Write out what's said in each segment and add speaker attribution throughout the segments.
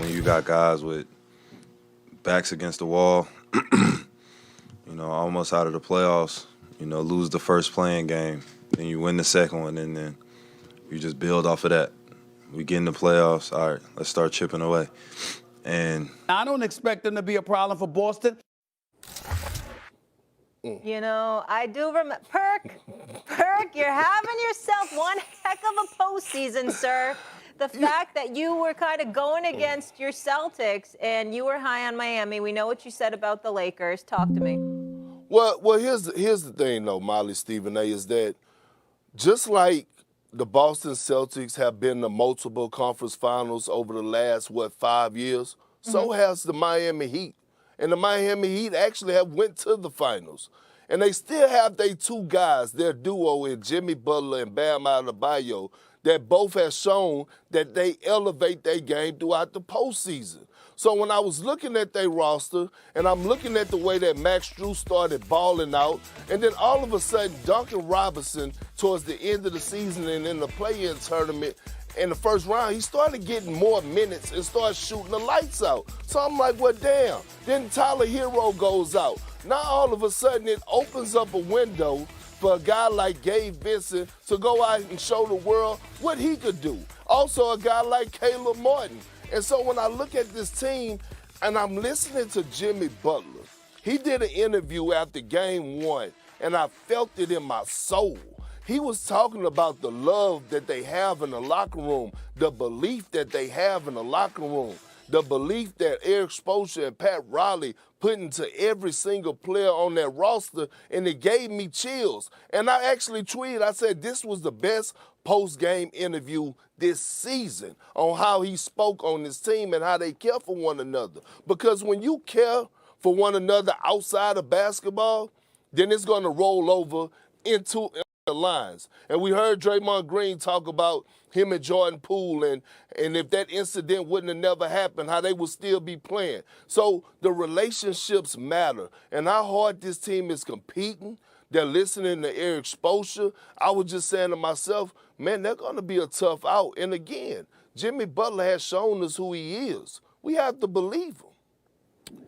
Speaker 1: when you got guys with backs against the wall, almost out of the playoffs, lose the first playing game, then you win the second one, and then you just build off of that. We get in the playoffs, all right, let's start chipping away. And
Speaker 2: I don't expect them to be a problem for Boston.
Speaker 3: I do remember. Perk, you're having yourself one heck of a postseason, sir. The fact that you were kind of going against your Celtics and you were high on Miami. We know what you said about the Lakers. Talk to me.
Speaker 4: Well, here's the thing, though, Molly, Stephen A., is that just like the Boston Celtics have been to multiple conference finals over the last, 5 years, so has the Miami Heat. And the Miami Heat actually have went to the finals. And they still have their two guys, their duo in Jimmy Butler and Bam Adebayo, that both have shown that they elevate their game throughout the postseason. So when I was looking at their roster, and I'm looking at the way that Max Strus started balling out, and then all of a sudden Duncan Robinson, towards the end of the season and in the play-in tournament, in the first round, he started getting more minutes and started shooting the lights out. So I'm like, well, damn. Then Tyler Hero goes out. Now all of a sudden it opens up a window for a guy like Gabe Vincent to go out and show the world what he could do. Also a guy like Caleb Martin. And so when I look at this team and I'm listening to Jimmy Butler, he did an interview after game one, and I felt it in my soul. He was talking about the love that they have in the locker room, the belief that they have in the locker room, the belief that Eric Spoelstra and Pat Riley put into every single player on that roster, and it gave me chills. And I actually tweeted, I said this was the best post-game interview this season on how he spoke on his team and how they care for one another. Because when you care for one another outside of basketball, then it's going to roll over into the lines. And we heard Draymond Green talk about him and Jordan Poole, and if that incident wouldn't have never happened, how they would still be playing. So the relationships matter, and how hard this team is competing. They're listening to Eric Spoelstra. I was just saying to myself, man, they're going to be a tough out. And again, Jimmy Butler has shown us who he is. We have to believe him.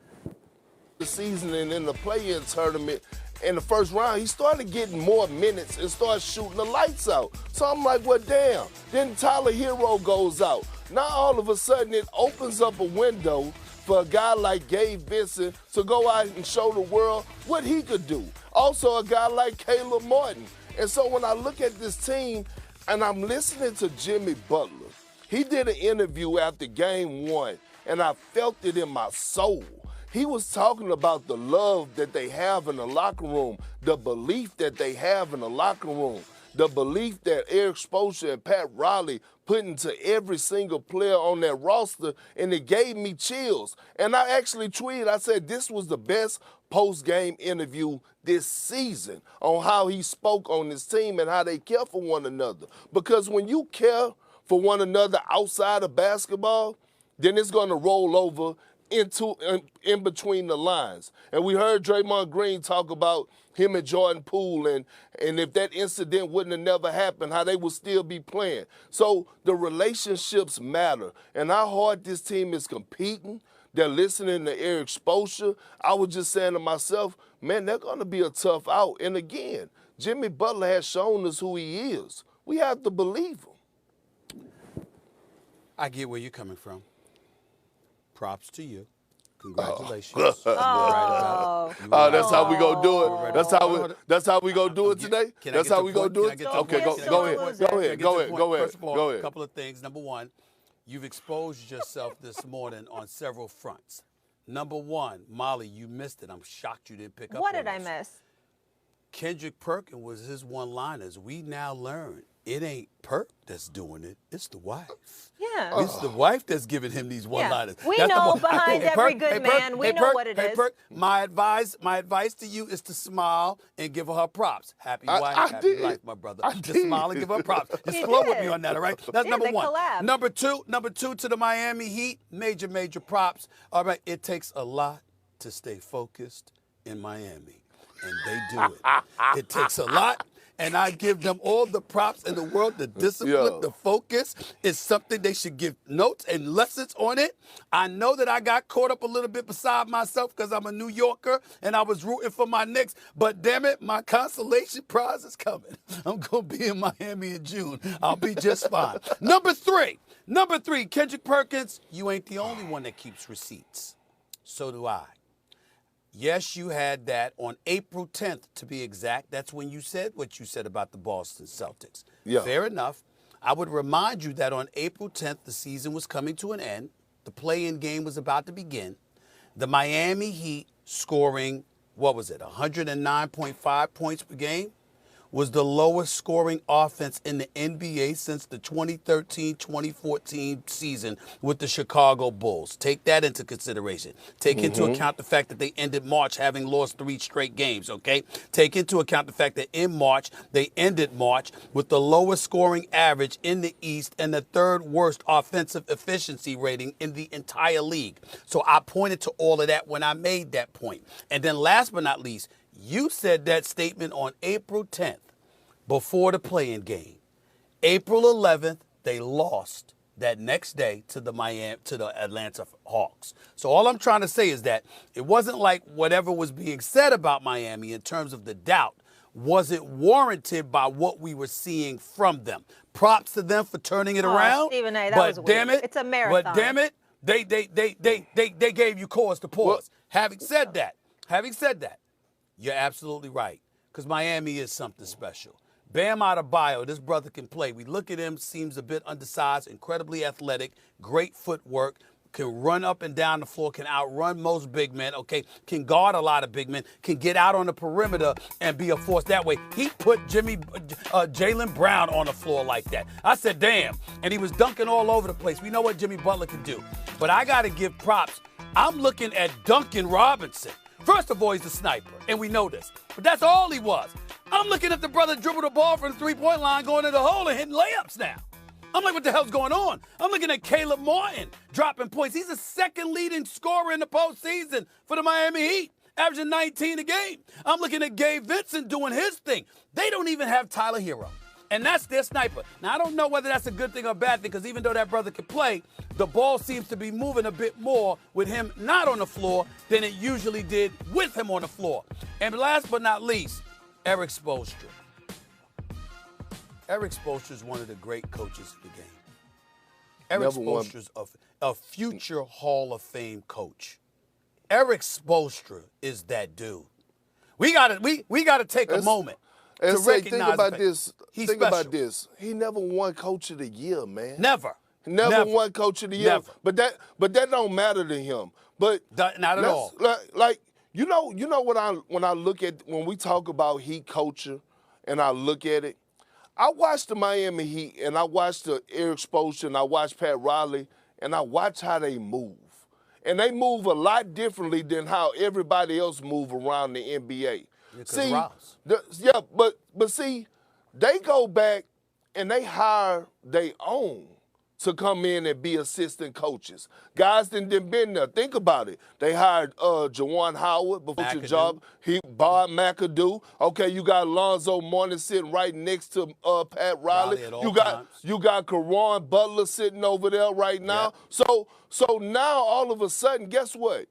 Speaker 4: The season and in the play-in tournament, in the first round, he started getting more minutes and started shooting the lights out. So I'm like, well, damn. Then Tyler Hero goes out. Now all of a sudden it opens up a window for a guy like Gabe Vincent to go out and show the world what he could do. Also a guy like Caleb Martin. And so when I look at this team and I'm listening to Jimmy Butler, he did an interview after game one, and I felt it in my soul. He was talking about the love that they have in the locker room, the belief that they have in the locker room, the belief that Eric Spoelstra and Pat Riley put into every single player on that roster, and it gave me chills. And I actually tweeted, I said this was the best post-game interview this season on how he spoke on his team and how they care for one another. Because when you care for one another outside of basketball, then it's going to roll over in between the lines. And we heard Draymond Green talk about him and Jordan Poole, and if that incident wouldn't have never happened, how they would still be playing. So the relationships matter, and how hard this team is competing. They're listening to Eric Spoelstra. I was just saying to myself, man, they're going to be a tough out. And again, Jimmy Butler has shown us who he is. We have to believe him.
Speaker 2: I get where you're coming from. Props to you. Congratulations.
Speaker 4: That's how we gonna do it. That's how we gonna do it today. That's how we gonna do it. Okay, go ahead.
Speaker 2: First of all, a couple of things. Number one, you've exposed yourself this morning on several fronts. Number one, Molly, you missed it. I'm shocked you didn't pick up on
Speaker 3: What did I
Speaker 2: this.
Speaker 3: miss?
Speaker 2: Kendrick Perkins was his one-liners. We now learn it ain't Perk that's doing it. It's the wife.
Speaker 3: Yeah.
Speaker 2: It's the wife that's giving him these one-liners.
Speaker 3: We
Speaker 2: That's
Speaker 3: know
Speaker 2: the
Speaker 3: behind every good man, we know what it is.
Speaker 2: Perk, my advice to you is to smile and give her props. Happy wife, happy life, my brother. Just smile and give her props. Just flow with me on that, all right? That's number one.
Speaker 3: Collab.
Speaker 2: Number two to the Miami Heat, major props. All right, it takes a lot to stay focused in Miami, and they do it. It takes a lot. and I give them all the props in the world. The discipline, the focus is something they should give notes and lessons on it. I know that I got caught up a little bit beside myself because I'm a New Yorker and I was rooting for my Knicks, but damn it, my consolation prize is coming. I'm going to be in Miami in June. I'll be just fine. Number three, Kendrick Perkins, you ain't the only one that keeps receipts. So do I. Yes, you had that on April 10th, to be exact. That's when you said what you said about the Boston Celtics.
Speaker 4: Yeah.
Speaker 2: Fair enough. I would remind you that on April 10th, the season was coming to an end. The play-in game was about to begin. The Miami Heat scoring, 109.5 points per game, was the lowest scoring offense in the NBA since the 2013-2014 season with the Chicago Bulls. Take that into consideration. Take into account the fact that they ended March having lost 3 straight games, okay? Take into account the fact that in March, they ended March with the lowest scoring average in the East and the 3rd worst offensive efficiency rating in the entire league. So I pointed to all of that when I made that point. And then last but not least, you said that statement on April 10th before the play-in game. April 11th, they lost that next day to the Atlanta Hawks. So all I'm trying to say is that it wasn't like whatever was being said about Miami in terms of the doubt wasn't warranted by what we were seeing from them. Props to them for turning it around.
Speaker 3: Stephen A., that
Speaker 2: but
Speaker 3: was
Speaker 2: damn
Speaker 3: weird.
Speaker 2: it,
Speaker 3: It's a marathon.
Speaker 2: But damn it, they gave you cause to pause.
Speaker 4: Well,
Speaker 2: Having said that, you're absolutely right, because Miami is something special. Bam Adebayo, this brother can play. We look at him, seems a bit undersized, incredibly athletic, great footwork, can run up and down the floor, can outrun most big men, okay, can guard a lot of big men, can get out on the perimeter and be a force that way. He put Jaylen Brown on the floor like that. I said, damn, and he was dunking all over the place. We know what Jimmy Butler can do. But I got to give props. I'm looking at Duncan Robinson. First of all, he's a sniper, and we know this. But that's all he was. I'm looking at the brother dribble the ball from the three-point line, going to the hole and hitting layups now. I'm like, what the hell's going on? I'm looking at Caleb Martin dropping points. He's the 2nd leading scorer in the postseason for the Miami Heat, averaging 19 a game. I'm looking at Gabe Vincent doing his thing. They don't even have Tyler Hero. And that's their sniper. Now, I don't know whether that's a good thing or a bad thing, because even though that brother can play, the ball seems to be moving a bit more with him not on the floor than it usually did with him on the floor. And last but not least, Eric Spoelstra. Eric Spoelstra is one of the great coaches in the game. Eric Spoelstra is a future Hall of Fame coach. Eric Spoelstra is that dude. We gotta take a moment.
Speaker 4: And
Speaker 2: to
Speaker 4: say,
Speaker 2: recognize
Speaker 4: think about
Speaker 2: the fact
Speaker 4: this.
Speaker 2: he's
Speaker 4: Think
Speaker 2: special.
Speaker 4: about this. He never won Coach of the Year, man.
Speaker 2: Never
Speaker 4: Won Coach of the Year.
Speaker 2: Never.
Speaker 4: But that don't matter to him. But
Speaker 2: not at all.
Speaker 4: Like you know what when I look at when we talk about Heat culture, and I look at it, I watched the Miami Heat and I watched the Eric Spoelstra and I watched Pat Riley and I watch how they move. And they move a lot differently than how everybody else move around the NBA. See, but see, they go back and they hire their own to come in and be assistant coaches. Guys that didn't been there. Think about it. They hired Juwan Howard before your job. Bob McAdoo. Okay, you got Alonzo Mourning sitting right next to Pat Riley. You got Caron Butler sitting over there right now. Yep. So now all of a sudden, guess what?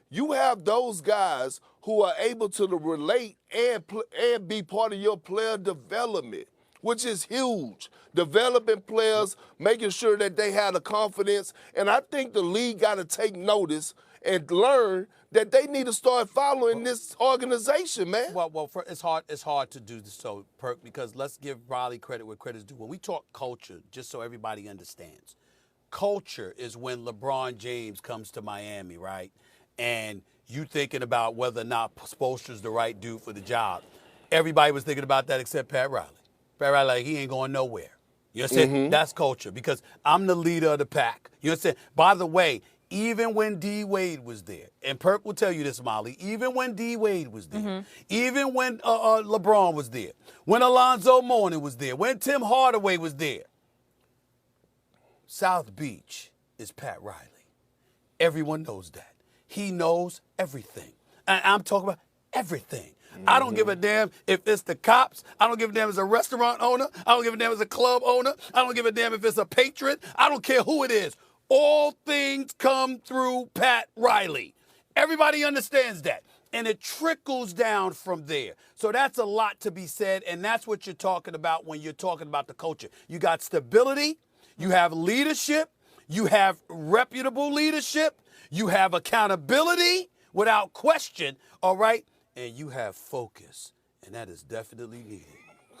Speaker 4: You have those guys who are able to relate and be part of your player development, which is huge. Developing players, making sure that they have the confidence. And I think the league got to take notice and learn that they need to start following this organization, man.
Speaker 2: Well, it's hard to do this, so Perk, because let's give Riley credit where credit's due. When we talk culture, just so everybody understands, culture is when LeBron James comes to Miami, right? And you thinking about whether or not Spoelstra's the right dude for the job. Everybody was thinking about that except Pat Riley. Pat Riley, like, he ain't going nowhere. You know what I'm saying? That's culture, because I'm the leader of the pack. You know what I'm saying? By the way, even when D. Wade was there, and Perk will tell you this, Molly, even when D. Wade was there, even when LeBron was there, when Alonzo Mourning was there, when Tim Hardaway was there, South Beach is Pat Riley. Everyone knows that. He knows everything. And I'm talking about everything. I don't give a damn if it's the cops. I don't give a damn if it's a restaurant owner. I don't give a damn if it's a club owner. I don't give a damn if it's a patron. I don't care who it is. All things come through Pat Riley. Everybody understands that. And it trickles down from there. So that's a lot to be said, and that's what you're talking about when you're talking about the culture. You got stability, you have leadership, you have reputable leadership, you have accountability without question, all right? And you have focus, and that is definitely needed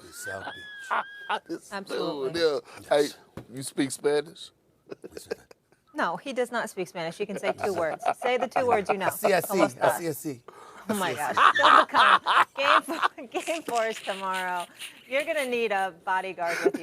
Speaker 2: in South Beach.
Speaker 3: Absolutely.
Speaker 4: Yeah. Hey, you speak Spanish?
Speaker 3: No, he does not speak Spanish. You can say 2 words. Say the 2 words you know.
Speaker 2: CSC,
Speaker 3: ¿Cómo estás?
Speaker 2: CSC.
Speaker 3: Oh my gosh. Still to come. Game 4 is tomorrow. You're going to need a bodyguard with you.